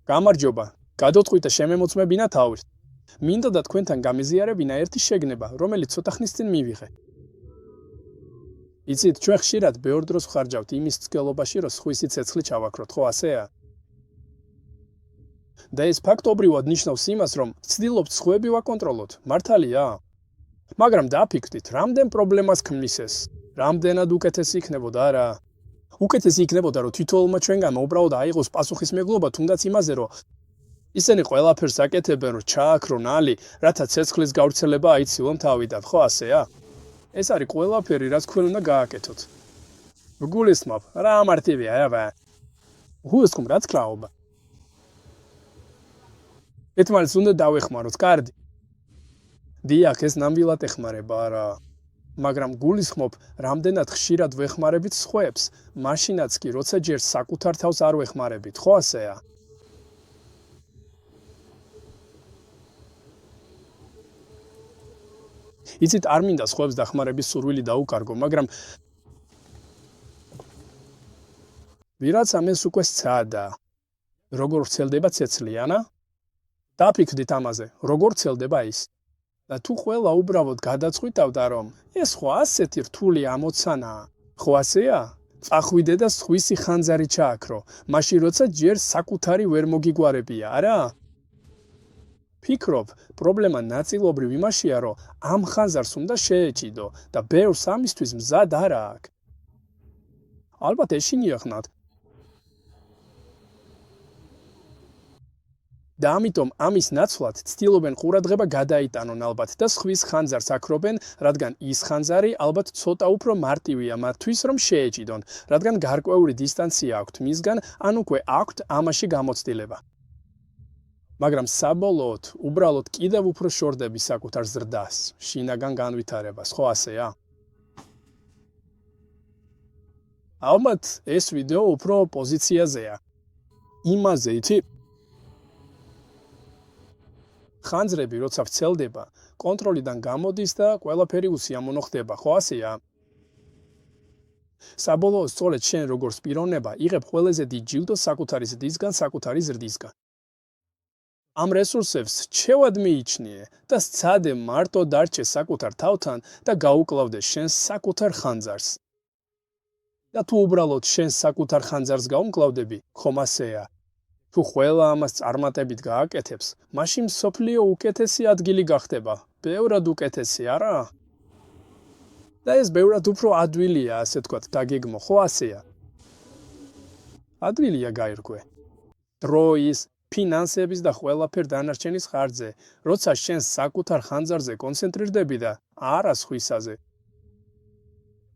გამარჯობა, გადავწყვიტე შემემოწმებინა თავით. მინდა და თქვენთან გამიზიარებინა ერთი შეგნება, რომელიც ცოტა ხნის წინ მივიღე. იცით, ჩვენ ხშირად ბევრ დროს ვხარჯავთ იმის ცდილობაში, რომ სხვისი ცეცხლი ჩავაქროთ, ხო ასეა? და ეს ფაქტობრივად ნიშნავს იმას, რომ ვცდილობთ სხვები ვაკონტროლოთ, მართალია? მაგრამ დაფიქრდით, რამდენ პრობლემას ქმნის ეს? რამდენად უკეთესი იქნებოდა რა? უკეთესი იქნებოდა, რომ თითოეულმა ჩვენგან უბრალოდ აიღოს პასუხისმგებლობა თუნდაც იმაზე, რომ ისინი ყველაფერს აკეთებენ, რომ ჩააქრონ ალი, რათა ცეცხლის გავრცელება აიცილონ თავიდან, ხო ასეა? ეს არის ყველაფერი, რაც თქვენ უნდა გააკეთოთ. გულისხმობ, რა მარტივია, რა. გულისხმობ, რაც კлауბა. ეთმალს უნდა დავეხმაროთ, კარდი. დიახ, ეს ნამდვილად ეხმარება, არა. მაგრამ გულისხმობ, რამდენად ხშირად ვეხმარებით სხვებს, მაშინაც კი, როცა ჯერ საკუთარ თავს არ ვეხმარებით, ხო ასეა? იცით, არ მინდა სხვებს დახმარების სურვილი დაუკარგო, მაგრამ ვიღაცა ამას უკვე სცადა. როგორ ვრცელდება ცეცხლი, ანა? დაფიქრდით ამაზე, როგორ ვრცელდება ის? და თუ ყველა უბრალოდ გადაწყვიტავდა, რომ ეს ხო ასეთი რთული ამოცანაა, ხო ასეა? წახვიდე და სხვისი ხანძარი ჩააქრო, მაშინ როცა ჯერ საკუთარი ვერ მოგიგვარებია, არა? ფიქრობ, პრობლემა ნაწილობრივ იმაშია, რომ ამ ხანძარს უნდა შეეჭიდო და ბევრს ამისთვის მზად არ აქვს. ალბათ ეშინიახნათ. და ამიტომ ამის ნაცვლად ცდილობენ ყურადღება გადაიტანონ ალბათ და სხვის ხანძარს აქრობენ, რადგან ის ხანძარი ალბათ ცოტა უფრო მარტივია მათთვის, რომ შეეჭიდონ, რადგან გარკვეული დისტანცია აქვთ მისგან, ან უკვე აქვთ ამაში გამოცდილება. მაგრამ საბოლოოდ უბრალოდ კიდევ უფრო შორდები საკუთარ ზრდას, შინაგან განვითარებას, ხო ასეა? ალბათ ეს ვიდეო უფრო პოზიციაზეა. იმაზე იცი? ხანძრები, როცა ვრცელდება, კონტროლიდან გამოდის და ყველაფერი უსიამოვნო ხდება, ხო ასეა? საბოლოოდ სწორედ შენ როგორც პიროვნება იღებ ყველაზე დიდ ჯილდოს საკუთარი ზრდისგან, საკუთარი ზრდისგან. ამ რესურსებს რჩევად მიიჩნიე და სცადე მარტო დარჩე საკუთარ თავთან და გაუკლავდე შენს საკუთარ ხანძარს. და თუ უბრალოდ შენს საკუთარ ხანძარს გაუმკლავდები, ხომ ასეა? თუ ყველა ამას წარმატებით გააკეთებს, მაშინ მსოფლიო უკეთესი ადგილი გახდება, ბევრად უკეთესი, არა? და ეს ბევრად უფრო ადვილია, ასე თქვათ, დაგეგმო, ხო ასეა? ადვილია გაირკვე. დროის, ფინანსების და ყველაფერ დანარჩენის ხარჯზე, როცა შენ საკუთარ ხანძარზე კონცენტრირდები და არა სხვისაზე.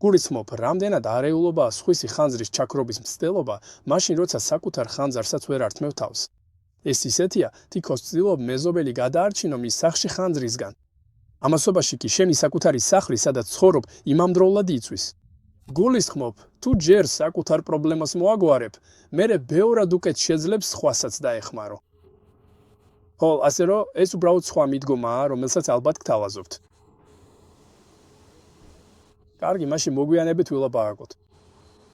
გულისხმობ, რამდენად არეულობაა სხვისი ხანძრის ჩაქრობის მცდელობა, მაშინ როცა საკუთარ ხანძარსაც ვერ ართმევ თავს. ეს ისეთია, თითქოს ვცდილობ მეზობელი გადაარჩინო მის სახლში ხანძრისგან. ამასობაში კი შენი საკუთარი სახლი, სადაც ცხოვრობ, იმამდროულად იწვის. გულისხმობ, თუ ჯერ საკუთარ პრობლემას მოაგვარებ, მერე ბევრად უკეთ შეძლებს სხვასაც დაეხმარო. ხო, ასე რომ ეს უბრალოდ სხვა მიდგომაა, რომელსაც ალბათ გთავაზობთ. კარგი, მაშინ მოგვიანებით ვილაპარაკოთ.